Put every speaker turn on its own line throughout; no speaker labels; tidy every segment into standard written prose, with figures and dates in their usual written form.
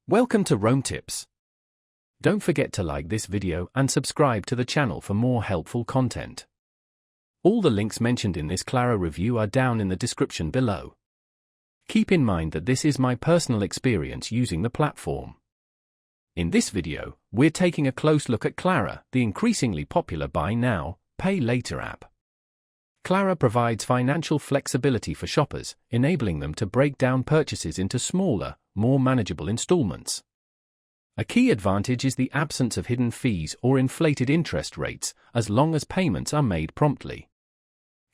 Welcome to Rome Tips. Don't forget to like this video and subscribe to the channel for more helpful content. All the links mentioned in this Klarna review are down in the description below. Keep in mind that this is my personal experience using the platform. In this video, we're taking a close look at Klarna, the increasingly popular buy now, pay later app. Klarna provides financial flexibility for shoppers, enabling them to break down purchases into smaller, more manageable installments. A key advantage is the absence of hidden fees or inflated interest rates, as long as payments are made promptly.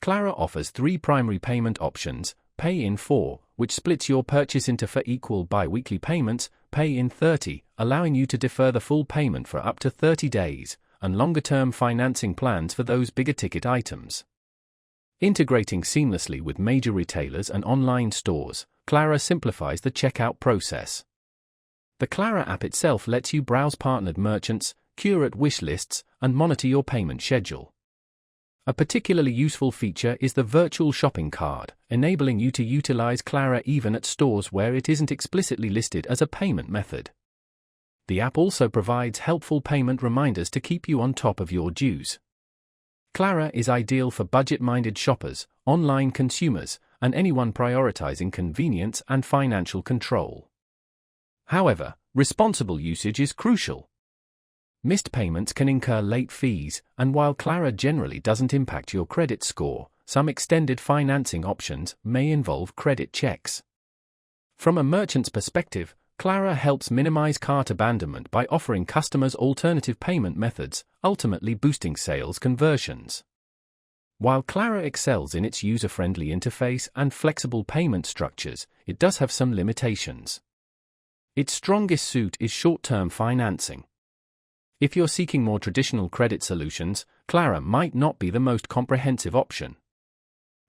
Klarna offers three primary payment options: Pay in 4, which splits your purchase into 4 equal bi-weekly payments, Pay in 30, allowing you to defer the full payment for up to 30 days, and longer-term financing plans for those bigger-ticket items. Integrating seamlessly with major retailers and online stores, Klarna simplifies the checkout process. The Klarna app itself lets you browse partnered merchants, curate wish lists, and monitor your payment schedule. A particularly useful feature is the virtual shopping cart, enabling you to utilize Klarna even at stores where it isn't explicitly listed as a payment method. The app also provides helpful payment reminders to keep you on top of your dues. Klarna is ideal for budget-minded shoppers, online consumers, and anyone prioritizing convenience and financial control. However, responsible usage is crucial. Missed payments can incur late fees, and while Klarna generally doesn't impact your credit score, some extended financing options may involve credit checks. From a merchant's perspective, Klarna helps minimize cart abandonment by offering customers alternative payment methods, ultimately boosting sales conversions. While Klarna excels in its user-friendly interface and flexible payment structures, it does have some limitations. Its strongest suit is short-term financing. If you're seeking more traditional credit solutions, Klarna might not be the most comprehensive option.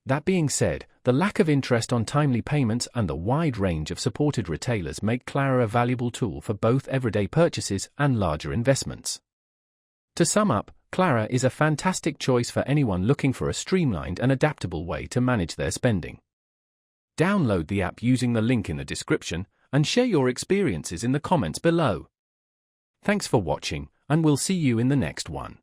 That being said, the lack of interest on timely payments and the wide range of supported retailers make Klarna a valuable tool for both everyday purchases and larger investments. To sum up, Klarna is a fantastic choice for anyone looking for a streamlined and adaptable way to manage their spending. Download the app using the link in the description and share your experiences in the comments below. Thanks for watching, and we'll see you in the next one.